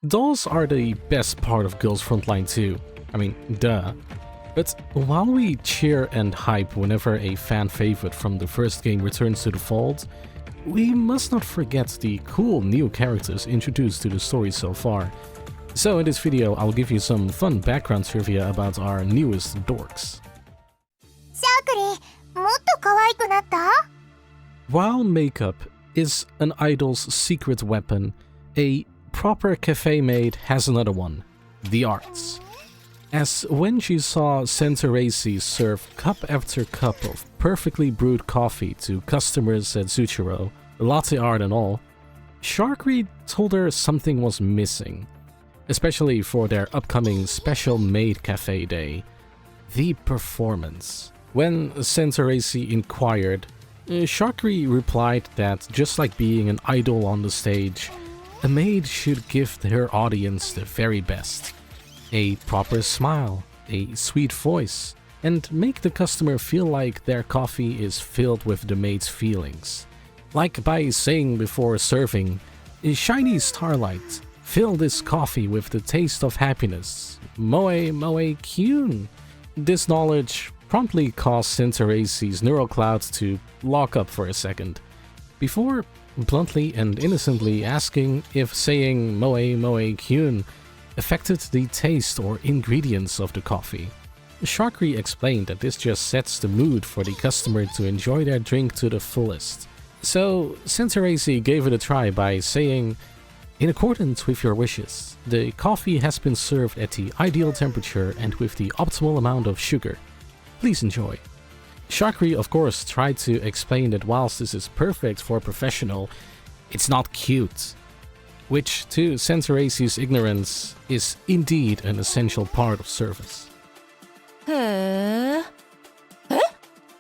Dolls are the best part of Girls Frontline too. I mean, duh. But while we cheer and hype whenever a fan favorite from the first game returns to the fold, we must not forget the cool new characters introduced to the story so far. So in this video, I'll give you some fun background trivia about our newest dorks. Sharkry, もっと可愛くなった? While makeup is an idol's secret weapon, a proper cafe maid has another one, the arts. As when she saw Sentaracy serve cup after cup of perfectly brewed coffee to customers at Zuchiro, latte art and all, Sharkry told her something was missing, especially for their upcoming special maid cafe day, the performance. When Sentaracy inquired, Sharkry replied that just like being an idol on the stage, a maid should give her audience the very best. A proper smile, a sweet voice, and make the customer feel like their coffee is filled with the maid's feelings. Like by saying before serving, "Shiny starlight, fill this coffee with the taste of happiness. Moe moe kyun." This knowledge promptly caused Sentaracy's neural clouds to lock up for a second, before bluntly and innocently asking if saying "Moe moe kyun" affected the taste or ingredients of the coffee. Sharkry explained that this just sets the mood for the customer to enjoy their drink to the fullest. So Sentaracy gave it a try by saying, "In accordance with your wishes, the coffee has been served at the ideal temperature and with the optimal amount of sugar. Please enjoy." Sharkry of course tried to explain that whilst this is perfect for a professional, it's not cute. Which, to Sentaracy's ignorance, is indeed an essential part of service.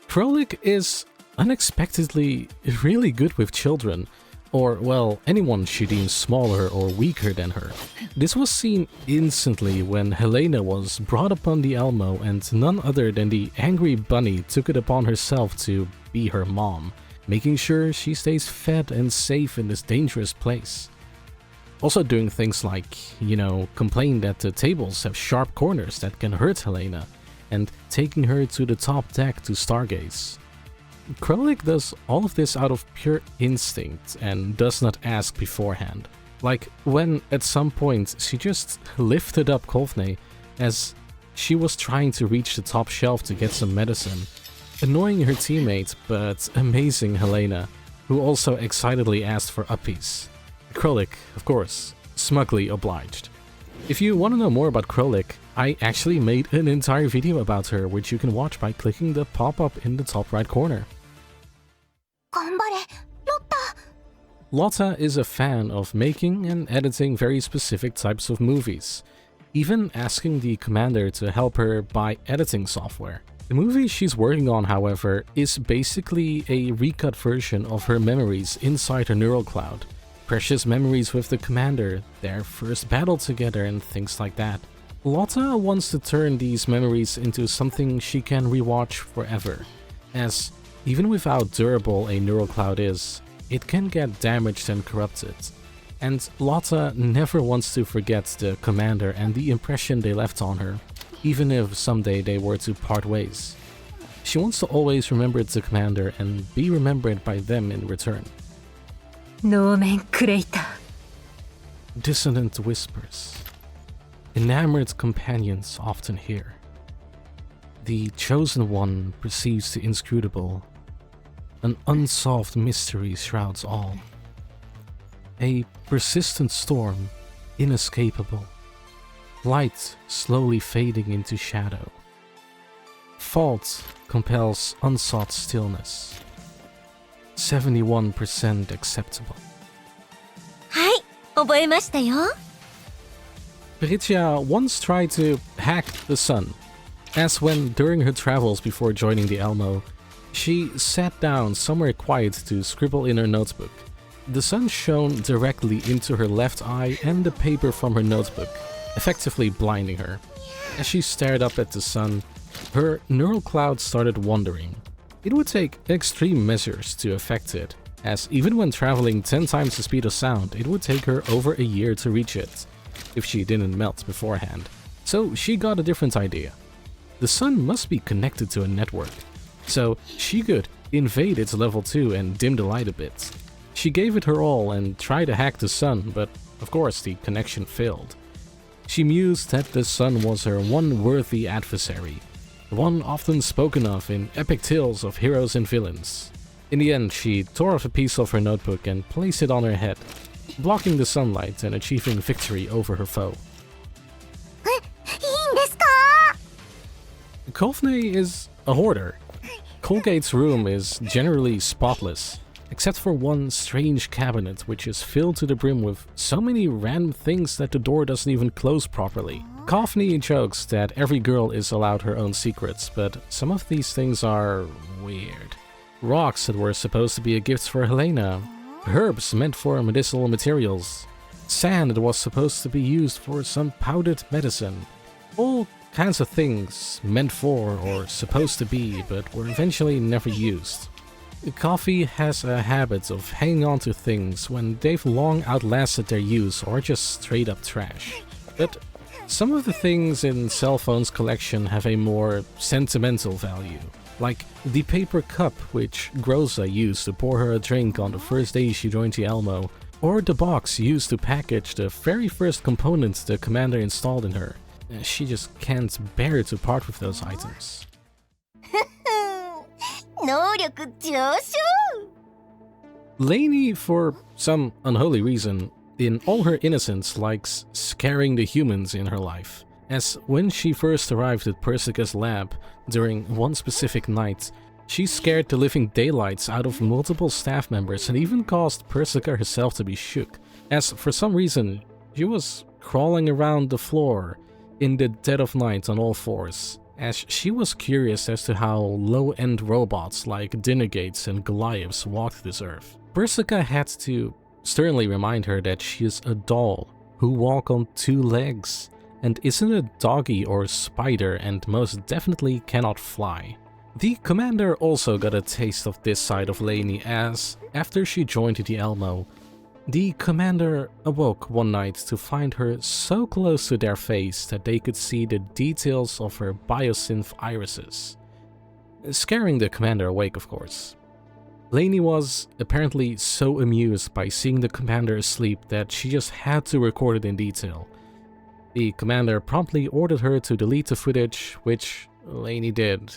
Krolik is unexpectedly really good with children, or, well, anyone she deems smaller or weaker than her. This was seen instantly when Helena was brought upon the Elmo and none other than the angry bunny took it upon herself to be her mom, making sure she stays fed and safe in this dangerous place. Also doing things like, complain that the tables have sharp corners that can hurt Helena, and taking her to the top deck to stargaze. Krolik does all of this out of pure instinct and does not ask beforehand. Like when at some point she just lifted up Colphne as she was trying to reach the top shelf to get some medicine, annoying her teammate but amazing Helena, who also excitedly asked for uppies. Krolik, of course, smugly obliged. If you want to know more about Krolik, I actually made an entire video about her, which you can watch by clicking the pop-up in the top right corner. 頑張れ, Lotta! Lotta is a fan of making and editing very specific types of movies, even asking the commander to help her buy editing software. The movie she's working on, however, is basically a recut version of her memories inside her neural cloud. Precious memories with the commander, their first battle together and things like that. Lotta wants to turn these memories into something she can rewatch forever, as even with how durable a neural cloud is, it can get damaged and corrupted. And Lotta never wants to forget the commander and the impression they left on her, even if someday they were to part ways. She wants to always remember the commander and be remembered by them in return. 能面クレイター Dissonant whispers. Enamored companions often hear. The chosen one perceives the inscrutable. An unsolved mystery shrouds all. A persistent storm, inescapable. Light slowly fading into shadow. Fault compels unsought stillness. 71% acceptable. はい、覚えましたよ Peritya once tried to hack the sun, as when during her travels before joining the Elmo, she sat down somewhere quiet to scribble in her notebook. The sun shone directly into her left eye and the paper from her notebook, effectively blinding her. As she stared up at the sun, her neural cloud started wandering. It would take extreme measures to affect it, as even when traveling 10 times the speed of sound, it would take her over a year to reach it. if she didn't melt beforehand. So she got a different idea. The sun must be connected to a network, so she could invade its level 2 and dim the light a bit. She gave it her all and tried to hack the sun, but of course the connection failed. She mused that the sun was her one worthy adversary, the one often spoken of in epic tales of heroes and villains. In the end, she tore off a piece of her notebook and placed it on her head, blocking the sunlight and achieving victory over her foe. いいんですか? Colphne is a hoarder. Colgate's room is generally spotless, except for one strange cabinet which is filled to the brim with so many random things that the door doesn't even close properly. Colphne jokes that every girl is allowed her own secrets, but some of these things are weird. Rocks that were supposed to be a gift for Helena, herbs meant for medicinal materials, sand that was supposed to be used for some powdered medicine. All kinds of things meant for or supposed to be, but were eventually never used. Coffee has a habit of hanging on to things when they've long outlasted their use or just straight up trash. But some of the things in Cell Phone's collection have a more sentimental value, like the paper cup which Groza used to pour her a drink on the first day she joined the Elmo, or the box used to package the very first components the commander installed in her. She just can't bear to part with those items. 能力上昇! Lainie, for some unholy reason, in all her innocence, likes scaring the humans in her life. As when she first arrived at Persica's lab during one specific night, she scared the living daylights out of multiple staff members and even caused Persica herself to be shook, as for some reason she was crawling around the floor in the dead of night on all fours, as she was curious as to how low-end robots like dinner gates and Goliaths walked this earth. Persica had to sternly remind her that she is a doll who walk on 2 legs and isn't a doggy or spider and most definitely cannot fly. The commander also got a taste of this side of Lainie as, after she joined the Elmo, the commander awoke one night to find her so close to their face that they could see the details of her biosynth irises. Scaring the commander awake, of course. Lainie was apparently so amused by seeing the commander asleep that she just had to record it in detail. The commander promptly ordered her to delete the footage, which Lainie did,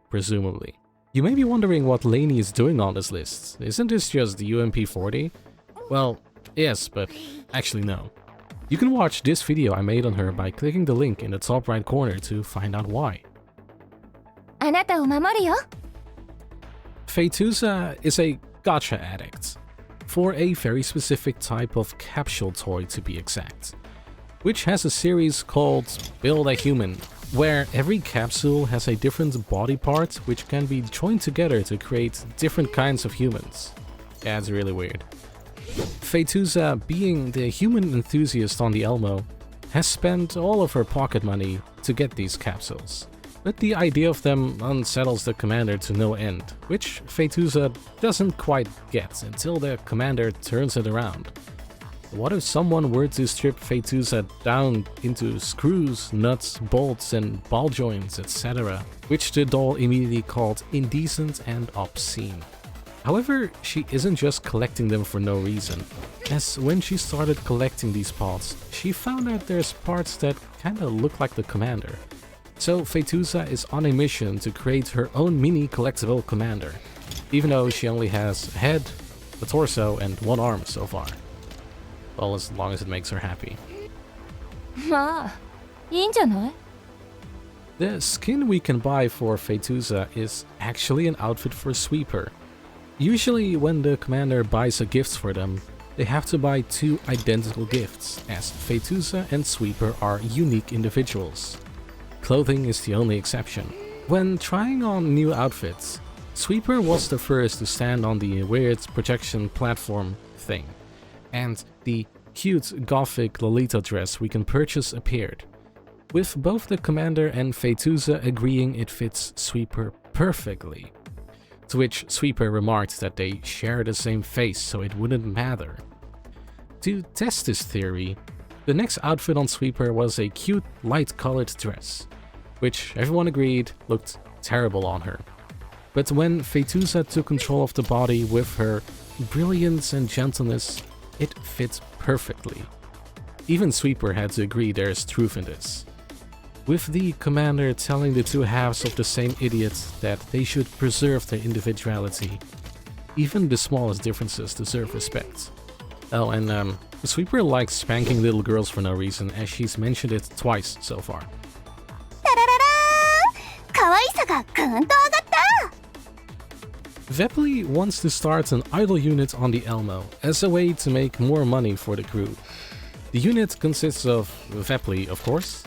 presumably. You may be wondering what Lainie is doing on this list. Isn't this just the UMP40? Well, yes, but actually no. You can watch this video I made on her by clicking the link in the top right corner to find out why. あなたを守るよ. Phaetusa is a gacha addict, for a very specific type of capsule toy to be exact, which has a series called Build a Human, where every capsule has a different body part which can be joined together to create different kinds of humans. Yeah, it's really weird. Phaetusa, being the human enthusiast on the Elmo, has spent all of her pocket money to get these capsules. But the idea of them unsettles the commander to no end, which Phaetusa doesn't quite get until the commander turns it around. What if someone were to strip Phaetusa down into screws, nuts, bolts and ball joints, etc., which the doll immediately called indecent and obscene. However, she isn't just collecting them for no reason, as when she started collecting these pods, she found out there's parts that kinda look like the commander. So Phaetusa is on a mission to create her own mini collectible commander, even though she only has a head, a torso and 1 arm so far. Well, as long as it makes her happy. まあ、いいんじゃない? The skin we can buy for Phaetusa is actually an outfit for Sweeper. Usually when the commander buys a gift for them, they have to buy 2 identical gifts, as Phaetusa and Sweeper are unique individuals. Clothing is the only exception. When trying on new outfits, Sweeper was the first to stand on the weird projection platform thing, and the cute gothic Lolita dress we can purchase appeared, with both the commander and Phaetusa agreeing it fits Sweeper perfectly. To which Sweeper remarked that they share the same face, so it wouldn't matter. To test this theory, The next outfit on Sweeper was a cute, light-colored dress, which everyone agreed looked terrible on her. But when Phaetusa took control of the body with her brilliance and gentleness, it fit perfectly. Even Sweeper had to agree there is truth in this, with the commander telling the two halves of the same idiot that they should preserve their individuality. Even the smallest differences deserve respect. Oh, and Sweeper likes spanking little girls for no reason, as she's mentioned it twice so far. タラララー、可愛さがぐんと上がった。 Vepley wants to start an idol unit on the Elmo as a way to make more money for the crew. The unit consists of Vepley, of course,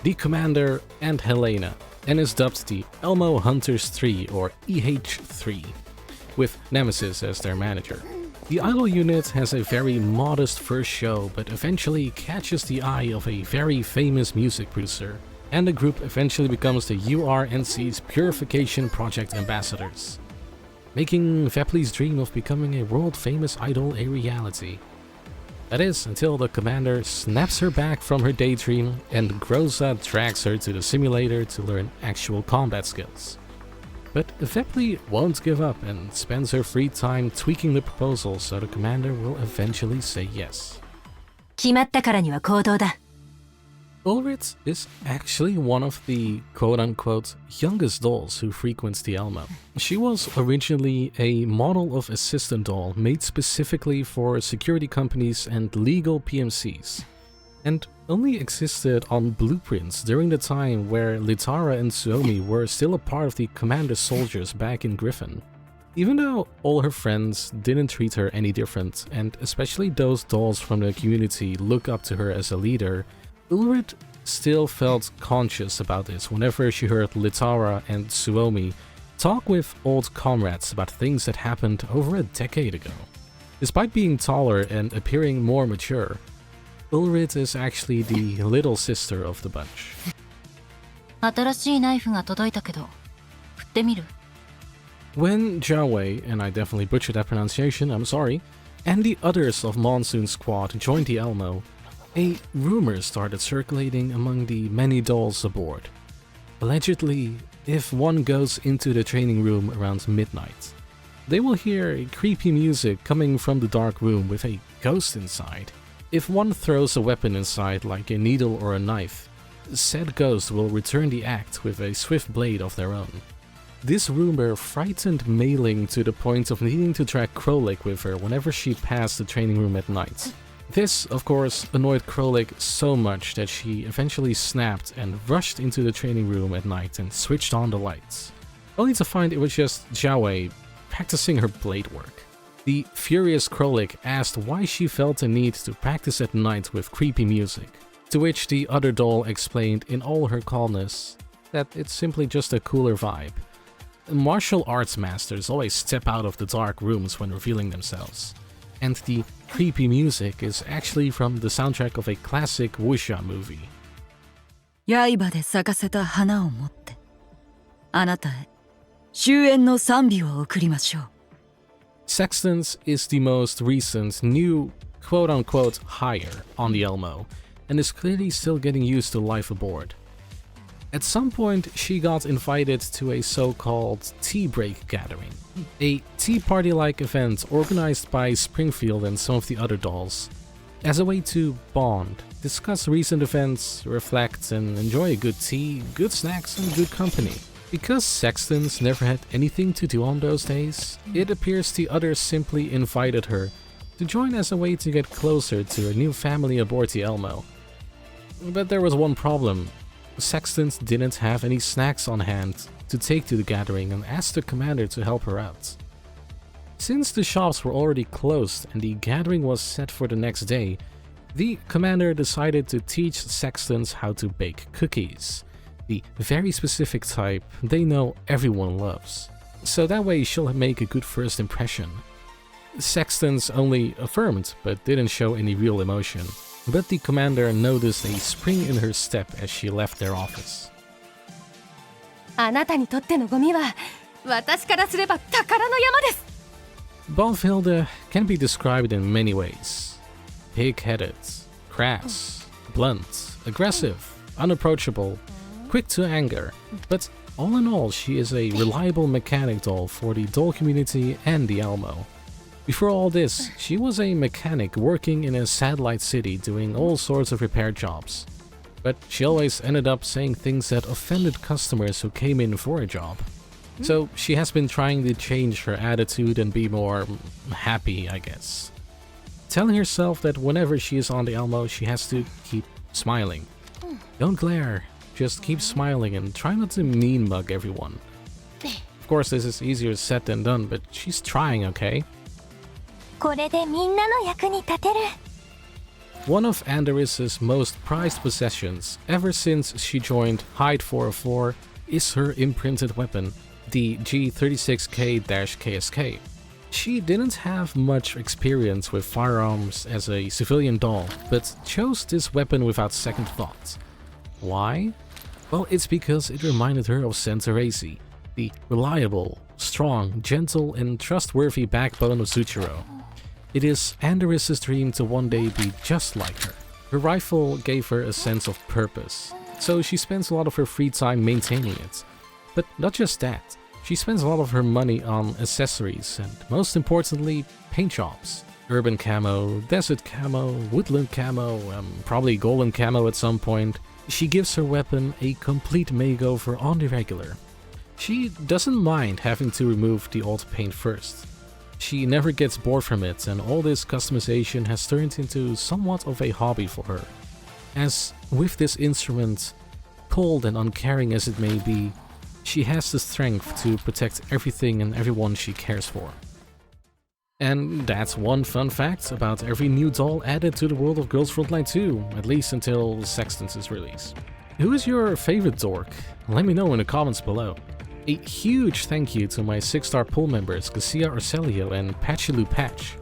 the commander, and Helena, and is dubbed the Elmo Hunters 3 or EH3, with Nemesis as their manager. The idol unit has a very modest first show, but eventually catches the eye of a very famous music producer, and the group eventually becomes the URNC's Purification Project ambassadors, making Vepley's dream of becoming a world-famous idol a reality. That is, until the commander snaps her back from her daydream and Groza drags her to the simulator to learn actual combat skills. But Vepley won't give up and spends her free time tweaking the proposal so the commander will eventually say yes. 決まったからには行動だ。 Ullrid is actually one of the quote-unquote youngest dolls who frequents the Elmo. She was originally a model of assistant doll made specifically for security companies and legal PMCs, and only existed on blueprints during the time where Litara and Zhaohui were still a part of the commander soldiers back in Griffin. Even though all her friends didn't treat her any different, and especially those dolls from the community look up to her as a leader, Ullrid still felt conscious about this whenever she heard Litara and Zhaohui talk with old comrades about things that happened over a decade ago. Despite being taller and appearing more mature, Ullrid is actually the little sister of the bunch. 新しいナイフが届いたけど、振ってみる？ When Zhaohui, and I definitely butchered that pronunciation, I'm sorry, and the others of Monsoon's squad joined the Elmo, a rumor started circulating among the many dolls aboard. Allegedly, if one goes into the training room around midnight, they will hear creepy music coming from the dark room with a ghost inside. If one throws a weapon inside like a needle or a knife, said ghost will return the act with a swift blade of their own. This rumor frightened Mei Ling to the point of needing to drag Krolik with her whenever she passed the training room at night. This, of course, annoyed Krolik so much that she eventually snapped and rushed into the training room at night and switched on the lights, only to find it was just Zhaohui practicing her blade work. The furious Krolik asked why she felt the need to practice at night with creepy music, to which the other doll explained in all her calmness that it's simply just a cooler vibe. Martial arts masters always step out of the dark rooms when revealing themselves, and the creepy music is actually from the soundtrack of a classic wuxia movie. 刃で咲かせた花を持って、あなたへ終焉の賛美を送りましょう。 Sextans is the most recent new quote-unquote hire on the Elmo, and is clearly still getting used to life aboard. At some point, she got invited to a so-called tea break gathering, a tea party-like event organized by Springfield and some of the other dolls, as a way to bond, discuss recent events, reflect, and enjoy a good tea, good snacks, and good company. Because Sextans never had anything to do on those days, it appears the others simply invited her to join as a way to get closer to her new family aboard the Elmo. But there was one problem. Sextans didn't have any snacks on hand to take to the gathering and asked the commander to help her out. Since the shops were already closed and the gathering was set for the next day, the commander decided to teach Sextans how to bake cookies, the very specific type they know everyone loves. So that way she'll make a good first impression. Sextans only affirmed but didn't show any real emotion. But the commander noticed a spring in her step as she left their office. あなたにとってのゴミは私からすれば宝の山です。 Balthilde can be described in many ways. Pig-headed, crass, blunt, aggressive, unapproachable, quick to anger, but all in all, she is a reliable mechanic doll for the doll community and the Almo. Before all this, she was a mechanic working in a satellite city doing all sorts of repair jobs. But she always ended up saying things that offended customers who came in for a job. So she has been trying to change her attitude and be more happy, I guess. Telling herself that whenever she is on the Almo, she has to keep smiling. Don't glare, just keep smiling and try not to mean mug everyone. Of course, this is easier said than done, but she's trying, okay? これでみんなの役に立てる。 One of Andoris's most prized possessions ever since she joined Hide 404 is her imprinted weapon, the G36K-KSK. She didn't have much experience with firearms as a civilian doll, but chose this weapon without second thought. Why? Well, it's because it reminded her of Centaurasi, the reliable, strong, gentle, and trustworthy backbone of Zuchiro. It is Andoris's dream to one day be just like her. Her rifle gave her a sense of purpose, so she spends a lot of her free time maintaining it. But not just that, she spends a lot of her money on accessories and, most importantly, paint jobs. Urban camo, desert camo, woodland camo, probably golden camo at some point. She gives her weapon a complete makeover on the regular. She doesn't mind having to remove the old paint first. She never gets bored from it, and all this customization has turned into somewhat of a hobby for her. As with this instrument, cold and uncaring as it may be, she has the strength to protect everything and everyone she cares for. And that's one fun fact about every new doll added to the world of Girls Frontline 2, at least until Sextans' release. Who is your favorite dork? Let me know in the comments below. A huge thank you to my 6-star pool members Garcia Arcelio and Patchaloo Patch.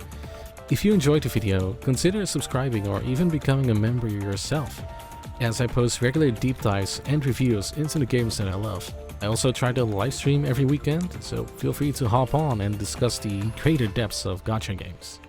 If you enjoyed the video, consider subscribing or even becoming a member yourself, as I post regular deep dives and reviews into the games that I love. I also try to live stream every weekend, so feel free to hop on and discuss the greater depths of gacha games.